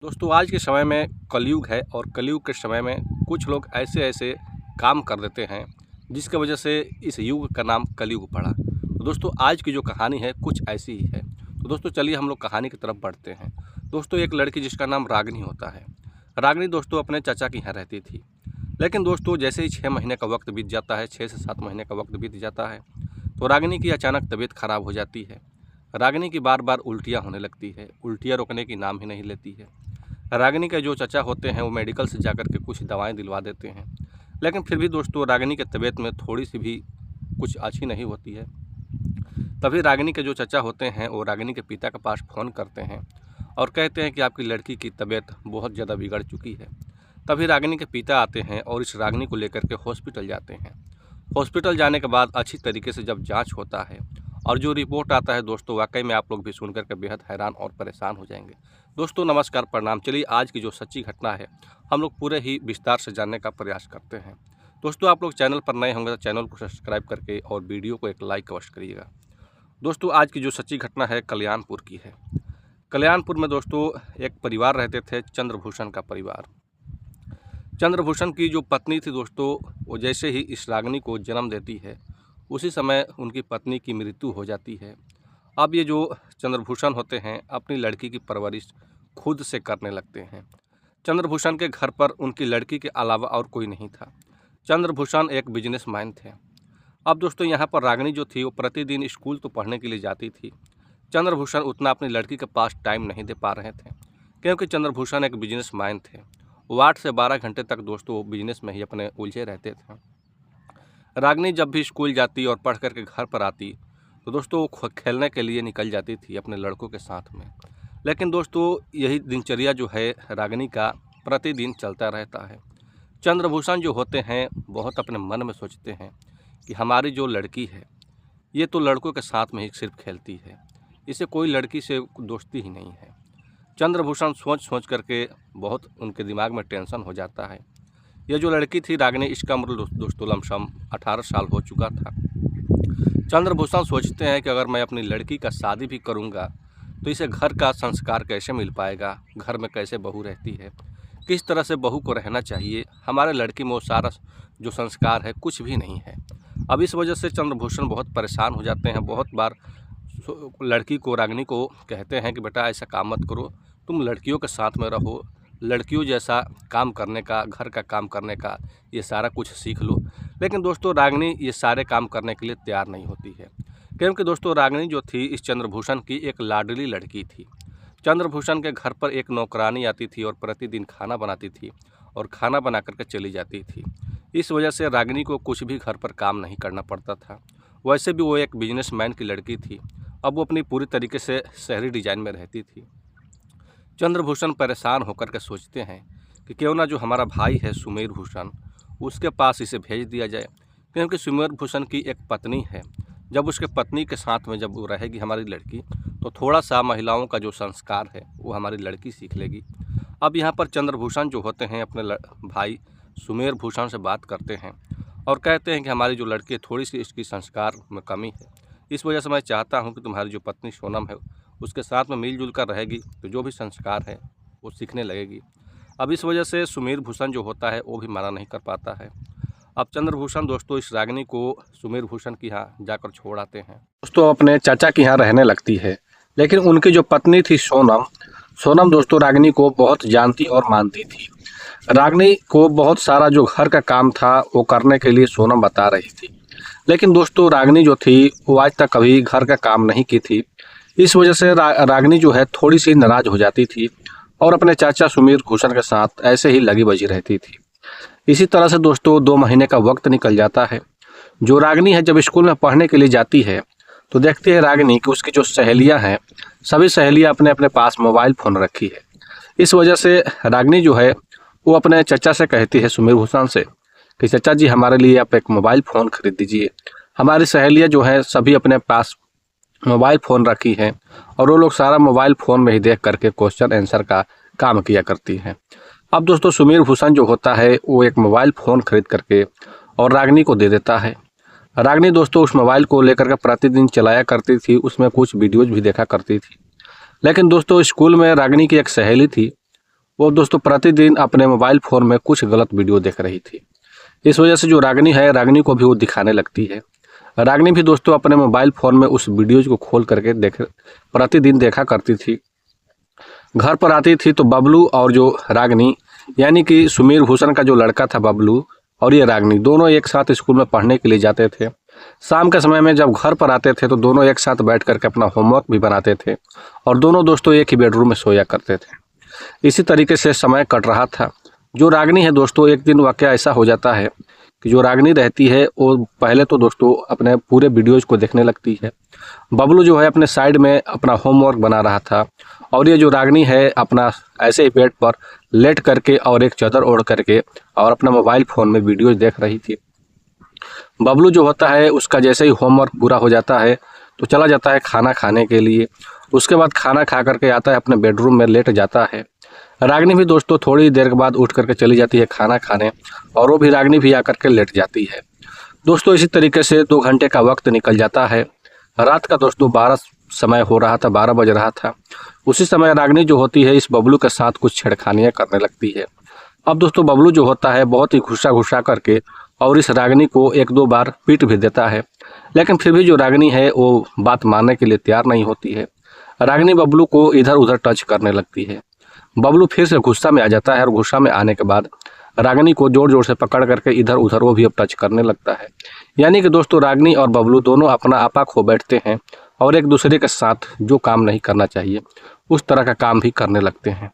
दोस्तों आज के समय में कलयुग है और कलयुग के समय में कुछ लोग ऐसे ऐसे काम कर देते हैं जिसकी वजह से इस युग का नाम कलयुग पड़ा। तो दोस्तों आज की जो कहानी है कुछ ऐसी ही है। तो दोस्तों चलिए हम लोग कहानी की तरफ बढ़ते हैं। दोस्तों एक लड़की जिसका नाम रागिनी होता है। रागिनी दोस्तों अपने चाचा के यहाँ रहती थी। लेकिन दोस्तों जैसे ही 6 महीने का वक्त बीत जाता है, 6 से 7 महीने का वक्त बीत जाता है, तो रागिनी की अचानक तबीयत खराब हो जाती है। रागिनी की बार बार उल्टियाँ होने लगती है, उल्टियाँ रोकने की नाम ही नहीं लेती है। रागिनी के जो चाचा होते हैं वो मेडिकल से जाकर के कुछ दवाएं दिलवा देते हैं, लेकिन फिर भी दोस्तों रागिनी की तबीयत में थोड़ी सी भी कुछ अच्छी नहीं होती है। तभी रागिनी के जो चाचा होते हैं वो रागिनी के पिता के पास फ़ोन करते हैं और कहते हैं कि आपकी लड़की की तबीयत बहुत ज़्यादा बिगड़ चुकी है। तभी रागिनी के पिता आते हैं और इस रागिनी को लेकर के हॉस्पिटल जाते हैं। हॉस्पिटल जाने के बाद अच्छी तरीके से जब जांच होता है और जो रिपोर्ट आता है दोस्तों वाकई में आप लोग भी सुनकर के बेहद हैरान और परेशान हो जाएंगे। दोस्तों नमस्कार, प्रणाम। चलिए आज की जो सच्ची घटना है हम लोग पूरे ही विस्तार से जानने का प्रयास करते हैं। दोस्तों आप लोग चैनल पर नए होंगे तो चैनल को सब्सक्राइब करके और वीडियो को एक लाइक अवश्य करिएगा। दोस्तों आज की जो सच्ची घटना है कल्याणपुर की है। कल्याणपुर में दोस्तों एक परिवार रहते थे, चंद्रभूषण का परिवार। चंद्रभूषण की जो पत्नी थी दोस्तों, वो जैसे ही इस रागिनी को जन्म देती है उसी समय उनकी पत्नी की मृत्यु हो जाती है। अब ये जो चंद्रभूषण होते हैं अपनी लड़की की परवरिश खुद से करने लगते हैं। चंद्रभूषण के घर पर उनकी लड़की के अलावा और कोई नहीं था। चंद्रभूषण एक बिजनेसमैन थे। अब दोस्तों यहाँ पर रागिनी जो थी वो प्रतिदिन स्कूल तो पढ़ने के लिए जाती थी। चंद्रभूषण उतना अपनी लड़की के पास टाइम नहीं दे पा रहे थे क्योंकि चंद्रभूषण एक बिजनेसमैन थे। वो 8 से 12 घंटे तक दोस्तों वो बिजनेस में ही अपने उलझे रहते थे। रागिनी जब भी स्कूल जाती और पढ़ कर के घर पर आती तो दोस्तों वो खेलने के लिए निकल जाती थी अपने लड़कों के साथ में। लेकिन दोस्तों यही दिनचर्या जो है रागिनी का प्रतिदिन चलता रहता है। चंद्रभूषण जो होते हैं बहुत अपने मन में सोचते हैं कि हमारी जो लड़की है ये तो लड़कों के साथ में ही सिर्फ खेलती है, इसे कोई लड़की से दोस्ती ही नहीं है। चंद्रभूषण सोच सोच करके बहुत उनके दिमाग में टेंशन हो जाता है। ये जो लड़की थी रागिनी, इसका उम्र दोस्तों लमसम 18 साल हो चुका था। चंद्रभूषण सोचते हैं कि अगर मैं अपनी लड़की का शादी भी करूंगा तो इसे घर का संस्कार कैसे मिल पाएगा, घर में कैसे बहू रहती है, किस तरह से बहू को रहना चाहिए, हमारे लड़की में वो सारा जो संस्कार है कुछ भी नहीं है। अब इस वजह से चंद्रभूषण बहुत परेशान हो जाते हैं। बहुत बार लड़की को रागिनी को कहते हैं कि बेटा ऐसा काम मत करो, तुम लड़कियों के साथ में रहो, लड़कियों जैसा काम करने का, घर का काम करने का ये सारा कुछ सीख लो। लेकिन दोस्तों रागिनी ये सारे काम करने के लिए तैयार नहीं होती है क्योंकि दोस्तों रागिनी जो थी इस चंद्रभूषण की एक लाडली लड़की थी। चंद्रभूषण के घर पर एक नौकरानी आती थी और प्रतिदिन खाना बनाती थी और खाना बना करके चली जाती थी। इस वजह से रागिनी को कुछ भी घर पर काम नहीं करना पड़ता था। वैसे भी वो एक बिजनेसमैन की लड़की थी। अब वो अपनी पूरी तरीके से शहरी डिज़ाइन में रहती थी। चंद्रभूषण परेशान होकर के सोचते हैं कि क्यों ना जो हमारा भाई है सुमेर भूषण, उसके पास इसे भेज दिया जाए क्योंकि सुमेर भूषण की एक पत्नी है। जब उसके पत्नी के साथ में जब वो रहेगी हमारी लड़की तो थोड़ा सा महिलाओं का जो संस्कार है वो हमारी लड़की सीख लेगी। अब यहाँ पर चंद्रभूषण जो होते हैं अपने भाई सुमेर भूषण से बात करते हैं और कहते हैं कि हमारी जो लड़की है थोड़ी सी इसकी संस्कार में कमी है, इस वजह से मैं चाहता हूँ कि तुम्हारी जो पत्नी सोनम है उसके साथ में मिलजुल कर रहेगी तो जो भी संस्कार है वो सीखने लगेगी। अब इस वजह से सुमेर भूषण जो होता है वो भी मना नहीं कर पाता है। अब चंद्रभूषण दोस्तों इस रागिनी को सुमेर भूषण के यहाँ जाकर छोड़ आते हैं। दोस्तों अपने चाचा के यहाँ रहने लगती है। लेकिन उनकी जो पत्नी थी सोनम दोस्तों रागिनी को बहुत जानती और मानती थी। रागिनी को बहुत सारा जो घर का काम था वो करने के लिए सोनम बता रही थी। लेकिन दोस्तों रागिनी जो थी वो आज तक कभी घर का काम नहीं की थी। इस वजह से रागिनी जो है थोड़ी सी नाराज हो जाती थी और अपने चाचा सुमेर भूषण के साथ ऐसे ही लगी बजी रहती थी। इसी तरह से दोस्तों 2 महीने का वक्त निकल जाता है। जो रागिनी है जब स्कूल में पढ़ने के लिए जाती है तो देखती है रागिनी कि उसकी जो सहेलियां हैं सभी सहेलियां अपने अपने पास मोबाइल फ़ोन रखी है। इस वजह से रागिनी जो है वो अपने चाचा से कहती है सुमेर भूषण से कि चाचा जी हमारे लिए आप एक मोबाइल फ़ोन खरीद दीजिए। हमारी सहेलियाँ जो हैं सभी अपने पास मोबाइल फ़ोन रखी हैं और वो लोग सारा मोबाइल फ़ोन में ही देख करके क्वेश्चन आंसर का काम किया करती हैं। अब दोस्तों सुमेर भूषण जो होता है वो एक मोबाइल फ़ोन खरीद करके और रागिनी को दे देता है। रागिनी दोस्तों उस मोबाइल को लेकर के प्रतिदिन चलाया करती थी, उसमें कुछ वीडियोज़ भी देखा करती थी। लेकिन दोस्तों स्कूल में रागिनी की एक सहेली थी वो दोस्तों प्रतिदिन अपने मोबाइल फ़ोन में कुछ गलत वीडियो देख रही थी। इस वजह से जो रागिनी है, रागिनी को भी वो दिखाने लगती है। रागिनी भी दोस्तों अपने मोबाइल फ़ोन में उस वीडियोज़ को खोल करके प्रतिदिन देखा करती थी। घर पर आती थी तो बबलू और जो रागिनी यानी कि सुमीर भूषण का जो लड़का था बबलू और ये रागिनी दोनों एक साथ स्कूल में पढ़ने के लिए जाते थे। शाम के समय में जब घर पर आते थे तो दोनों एक साथ बैठ करके अपना होमवर्क भी बनाते थे और दोनों दोस्तों एक ही बेडरूम में सोया करते थे। इसी तरीके से समय कट रहा था। जो रागिनी है दोस्तों, एक दिन वाकया ऐसा हो जाता है कि जो रागिनी रहती है वो पहले तो दोस्तों अपने पूरे वीडियोज़ को देखने लगती है। बबलू जो है अपने साइड में अपना होमवर्क बना रहा था और ये जो रागिनी है अपना ऐसे ही बेड पर लेट करके और एक चादर ओढ़ करके और अपना मोबाइल फ़ोन में वीडियोज़ देख रही थी। बबलू जो होता है उसका जैसे ही होमवर्क पूरा हो जाता है तो चला जाता है खाना खाने के लिए। उसके बाद खाना खा करके आता है अपने बेडरूम में लेट जाता है। रागिनी भी दोस्तों थोड़ी देर के बाद उठ करके चली जाती है खाना खाने और वो भी रागिनी भी आकर के लेट जाती है। दोस्तों इसी तरीके से 2 घंटे का वक्त निकल जाता है। रात का दोस्तों 12 समय हो रहा था, 12 बज रहा था। उसी समय रागिनी जो होती है इस बबलू के साथ कुछ छेड़खानियाँ करने लगती है। अब दोस्तों बबलू जो होता है बहुत ही घुसा करके और इस रागिनी को 1-2 बार पीट भी देता है, लेकिन फिर भी जो रागिनी है वो बात मानने के लिए तैयार नहीं होती है। रागिनी बबलू को इधर उधर टच करने लगती है। बबलू फिर से गुस्सा में आ जाता है और गुस्सा में आने के बाद रागिनी को जोर जोर से पकड़ करके इधर उधर वो भी अब टच करने लगता है। यानी कि दोस्तों रागिनी और बबलू दोनों अपना आपा खो बैठते हैं और एक दूसरे के साथ जो काम नहीं करना चाहिए उस तरह का काम भी करने लगते हैं।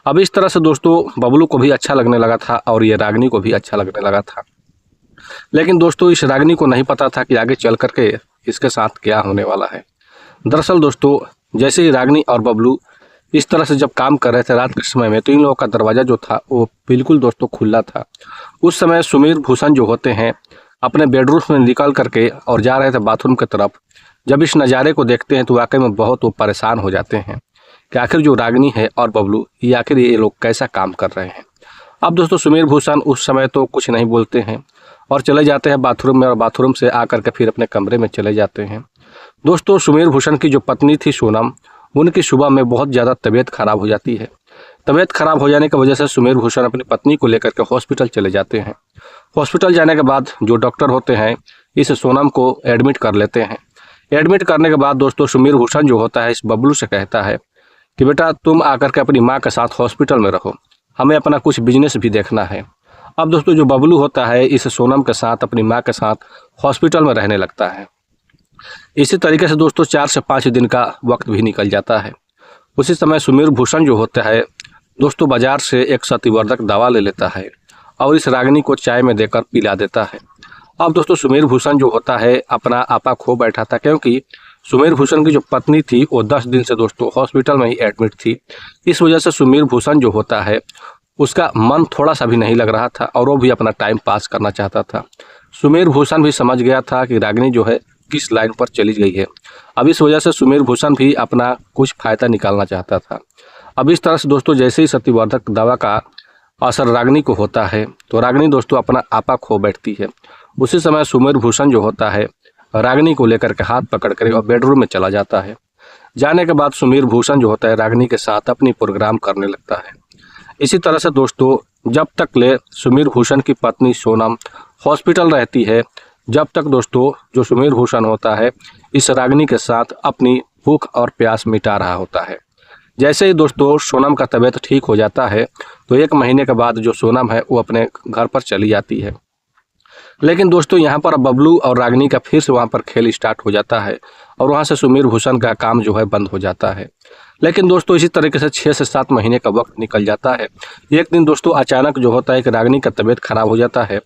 अब इस तरह से दोस्तों बबलू को भी अच्छा लगने लगा था और ये रागिनी को भी अच्छा लगने लगा था। लेकिन दोस्तों इस रागिनी को नहीं पता था कि आगे चल करके इसके साथ क्या होने वाला है। दरअसल दोस्तों जैसे ही रागिनी और बबलू इस तरह से जब काम कर रहे थे रात के समय में तो इन लोगों का दरवाज़ा जो था वो बिल्कुल दोस्तों खुला था। उस समय सुमीर भूषण जो होते हैं अपने बेडरूम में निकल करके और जा रहे थे बाथरूम की तरफ। जब इस नज़ारे को देखते हैं तो वाकई में बहुत वो परेशान हो जाते हैं कि आखिर जो रागिनी है और बबलू ये आखिर ये लोग कैसा काम कर रहे हैं। अब दोस्तों सुमीर भूषण उस समय तो कुछ नहीं बोलते हैं और चले जाते हैं बाथरूम में और बाथरूम से आकर के फिर अपने कमरे में चले जाते हैं। दोस्तों सुमीर भूषण की जो पत्नी थी सोनम, उनकी सुबह में बहुत ज़्यादा तबीयत खराब हो जाती है। तबीयत खराब हो जाने की वजह से सुमीर भूषण अपनी पत्नी को लेकर के हॉस्पिटल चले जाते हैं। हॉस्पिटल जाने के बाद जो डॉक्टर होते हैं इस सोनम को एडमिट कर लेते हैं। एडमिट करने के बाद दोस्तों सुमीर भूषण जो होता है इस बबलू से कहता है कि बेटा तुम आकर के अपनी माँ के साथ हॉस्पिटल में रहो, हमें अपना कुछ बिजनेस भी देखना है। अब दोस्तों जो बबलू होता है इस सोनम के साथ अपनी माँ के साथ हॉस्पिटल में रहने लगता है। इसी तरीके से दोस्तों 4 से 5 दिन का वक्त भी निकल जाता है। उसी समय सुमीर भूषण जो होता है दोस्तों बाजार से एक सतिवर्धक दवा ले लेता है और इस रागिनी को चाय में देकर पिला देता है। अब दोस्तों सुमीर भूषण जो होता है अपना आपा खो बैठा था, क्योंकि सुमीर भूषण की जो पत्नी थी वो 10 दिन से दोस्तों हॉस्पिटल में ही एडमिट थी। इस वजह से सुमीर भूषण जो होता है उसका मन थोड़ा सा भी नहीं लग रहा था और वो भी अपना टाइम पास करना चाहता था। सुमीर भूषण भी समझ गया था कि रागिनी जो है किस लाइन पर चली गई है। अब इस वजह से सुमीर भूषण भी अपना कुछ फ़ायदा निकालना चाहता था। अब इस तरह से दोस्तों जैसे ही सतिवर्धक दवा का असर रागिनी को होता है तो रागिनी दोस्तों अपना आपा खो बैठती है। उसी समय सुमीर भूषण जो होता है रागिनी को लेकर के हाथ पकड़ कर और बेडरूम में चला जाता है। जाने के बाद सुमीर भूषण जो होता है रागिनी के साथ अपनी प्रोग्राम करने लगता है। इसी तरह से दोस्तों जब तक ले सुमीर भूषण की पत्नी सोनम हॉस्पिटल रहती है, जब तक दोस्तों जो सुमीर भूषण होता है इस रागिनी के साथ अपनी भूख और प्यास मिटा रहा होता है। जैसे ही दोस्तों सोनम का तबीयत ठीक हो जाता है तो 1 महीने के बाद जो सोनम है वो अपने घर पर चली जाती है। लेकिन दोस्तों यहाँ पर बबलू और रागिनी का फिर से वहाँ पर खेल स्टार्ट हो जाता है और वहाँ से सुमीर भूषण का काम जो है बंद हो जाता है। लेकिन दोस्तों इसी तरीके से 6 से 7 महीने का वक्त निकल जाता है। एक दिन दोस्तों अचानक जो होता है कि रागिनी का तबीयत खराब हो जाता है।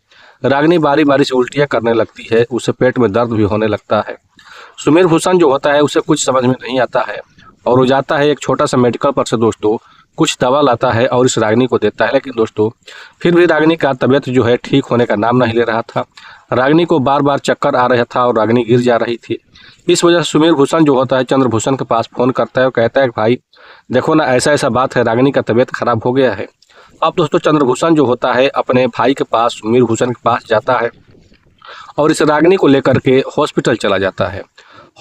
रागिनी बारी बारी से उल्टियाँ करने लगती है, उसे पेट में दर्द भी होने लगता है। सुमीर भूषण जो होता है उसे कुछ समझ में नहीं आता है और वो जाता है एक छोटा सा मेडिकल पर से दोस्तों कुछ दवा लाता है और इस रागिनी को देता है। लेकिन दोस्तों फिर भी रागिनी का तबीयत जो है ठीक होने का नाम नहीं ले रहा था। रागिनी को बार बार चक्कर आ रहा था और रागिनी गिर जा रही थी। इस वजह से सुमीर भूषण जो होता है चंद्रभूषण के पास फ़ोन करता है और कहता है कि भाई देखो ना ऐसा ऐसा बात है, रागिनी का तबीयत खराब हो गया है। अब दोस्तों चंद्रभूषण जो होता है अपने भाई के पास सुमीर भूषण के पास जाता है और इस रागिनी को लेकर के हॉस्पिटल चला जाता है।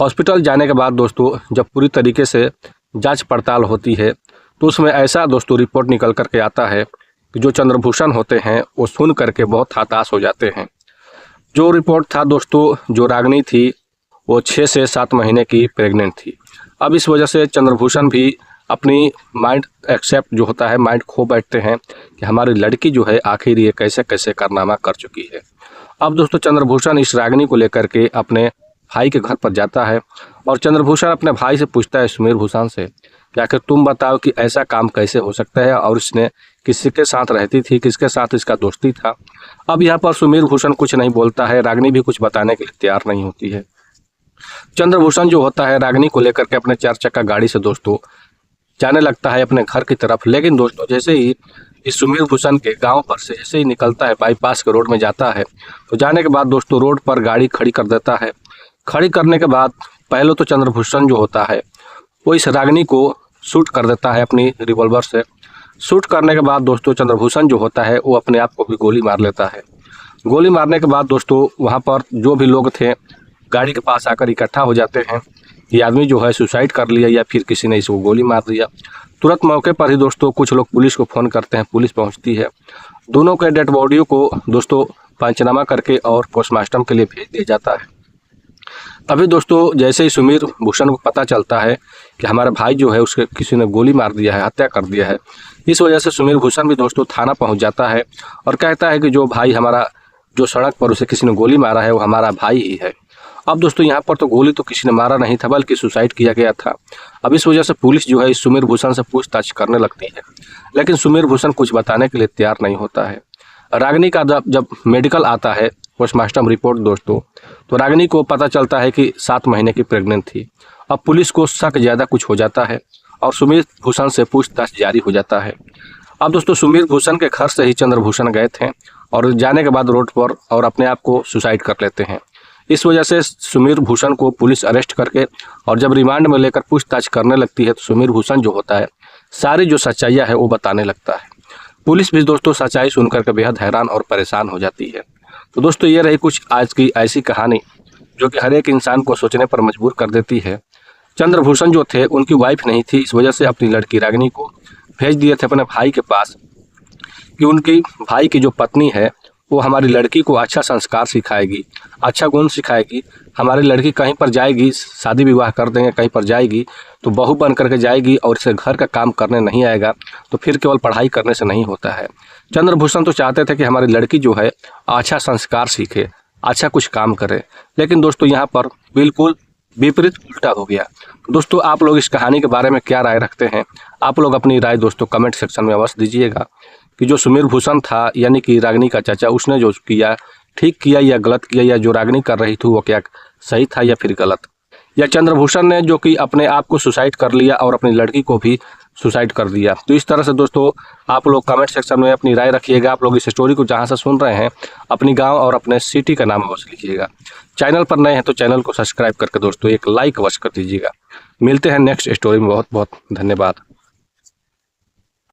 हॉस्पिटल जाने के बाद दोस्तों जब पूरी तरीके से जांच पड़ताल होती है तो उसमें ऐसा दोस्तों रिपोर्ट निकल करके आता है कि जो चंद्रभूषण होते हैं वो सुन करके बहुत हताश हो जाते हैं। जो रिपोर्ट था दोस्तों, जो रागिनी थी वो 6 से 7 महीने की प्रेग्नेंट थी। अब इस वजह से चंद्रभूषण भी अपनी माइंड एक्सेप्ट जो होता है, माइंड खो बैठते हैं कि हमारी लड़की जो है आखिर ये कैसे कैसे कारनामा कर चुकी है। अब दोस्तों चंद्रभूषण इस रागिनी को लेकर के अपने भाई के घर पर जाता है और चंद्रभूषण अपने भाई से पूछता है सुमेर भूषण से कि आखिर तुम बताओ कि ऐसा काम कैसे हो सकता है और इसने किसके साथ रहती थी, किसके साथ इसका दोस्ती था। अब यहाँ पर सुमेर भूषण कुछ नहीं बोलता है, रागिनी भी कुछ बताने के लिए तैयार नहीं होती है। चंद्रभूषण जो होता है रागिनी को लेकर के अपने 4 चक्का गाड़ी से दोस्तों जाने लगता है अपने घर की तरफ। लेकिन दोस्तों जैसे ही इस सुमेर भूषण के गांव पर से जैसे ही निकलता है, बाईपास के रोड में जाता है, तो जाने के बाद दोस्तों रोड पर गाड़ी खड़ी कर देता है। खड़ी करने के बाद पहले तो चंद्रभूषण जो होता है वो इस रागिनी को शूट कर देता है अपनी रिवॉल्वर से। शूट करने के बाद दोस्तों चंद्रभूषण जो होता है वो अपने आप को भी गोली मार लेता है। गोली मारने के बाद दोस्तों वहाँ पर जो भी लोग थे गाड़ी के पास आकर इकट्ठा हो जाते हैं, ये आदमी जो है सुसाइड कर लिया या फिर किसी ने इसको गोली मार दिया। तुरंत मौके पर ही दोस्तों कुछ लोग पुलिस को फ़ोन करते हैं, पुलिस पहुंचती है। दोनों के डेड बॉडियों को दोस्तों पंचनामा करके और पोस्टमार्टम के लिए भेज दिया जाता है। अभी दोस्तों जैसे ही सुमेर भूषण को पता चलता है कि हमारा भाई जो है उसके किसी ने गोली मार दिया है, हत्या कर दिया है, इस वजह से सुमेर भूषण भी दोस्तों थाना पहुँच जाता है और कहता है कि जो भाई हमारा जो सड़क पर उसे किसी ने गोली मारा है वो हमारा भाई ही है। अब दोस्तों यहाँ पर तो गोली तो किसी ने मारा नहीं था बल्कि सुसाइड किया गया था। अब इस वजह से पुलिस जो है इस सुमेर भूषण से पूछताछ करने लगती है, लेकिन सुमेर भूषण कुछ बताने के लिए तैयार नहीं होता है। रागिनी का जब मेडिकल आता है, पोस्टमार्टम रिपोर्ट दोस्तों, तो रागिनी को पता चलता है कि 7 महीने की प्रेग्नेंट थी। अब पुलिस को शक ज़्यादा कुछ हो जाता है और सुमेर भूषण से पूछताछ जारी हो जाता है। अब दोस्तों सुमेर भूषण के घर से ही चंद्रभूषण गए थे और जाने के बाद रोड पर और अपने आप को सुसाइड कर लेते हैं। इस वजह से सुमेर भूषण को पुलिस अरेस्ट करके और जब रिमांड में लेकर पूछताछ करने लगती है तो सुमेर भूषण जो होता है सारी जो सच्चाइयाँ है वो बताने लगता है। पुलिस भी दोस्तों सच्चाई सुनकर के बेहद हैरान और परेशान हो जाती है। तो दोस्तों ये रही कुछ आज की ऐसी कहानी जो कि हर एक इंसान को सोचने पर मजबूर कर देती है। चंद्रभूषण जो थे उनकी वाइफ नहीं थी, इस वजह से अपनी लड़की रागिनी को भेज दिए थे अपने भाई के पास कि उनकी भाई की जो पत्नी है वो हमारी लड़की को अच्छा संस्कार सिखाएगी, अच्छा गुण सिखाएगी। हमारी लड़की कहीं पर जाएगी, शादी विवाह कर देंगे, कहीं पर जाएगी तो बहू बन करके जाएगी और इसे घर का काम करने नहीं आएगा, तो फिर केवल पढ़ाई करने से नहीं होता है। चंद्रभूषण तो चाहते थे कि हमारी लड़की जो है अच्छा संस्कार सीखे, अच्छा कुछ काम करे, लेकिन दोस्तों यहाँ पर बिल्कुल विपरीत उल्टा हो गया। दोस्तों आप लोग इस कहानी के बारे में क्या राय रखते हैं? आप लोग अपनी राय दोस्तों कमेंट सेक्शन में अवश्य दीजिएगा कि जो सुमेर भूषण था यानी कि रागिनी का चाचा, उसने जो किया ठीक किया या गलत किया, या जो रागिनी कर रही थी वो क्या सही था या फिर गलत, या चंद्रभूषण ने जो कि अपने आप को सुसाइड कर लिया और अपनी लड़की को भी सुसाइड कर दिया। तो इस तरह से दोस्तों आप लोग कमेंट सेक्शन में अपनी राय रखिएगा। आप लोग इस स्टोरी को जहां से सुन रहे हैं अपनी गांव और अपने सिटी का नाम अवश्य लिखिएगा। चैनल पर नए हैं तो चैनल को सब्सक्राइब करके दोस्तों एक लाइक अवश्य कर दीजिएगा। मिलते हैं नेक्स्ट स्टोरी में। बहुत बहुत धन्यवाद।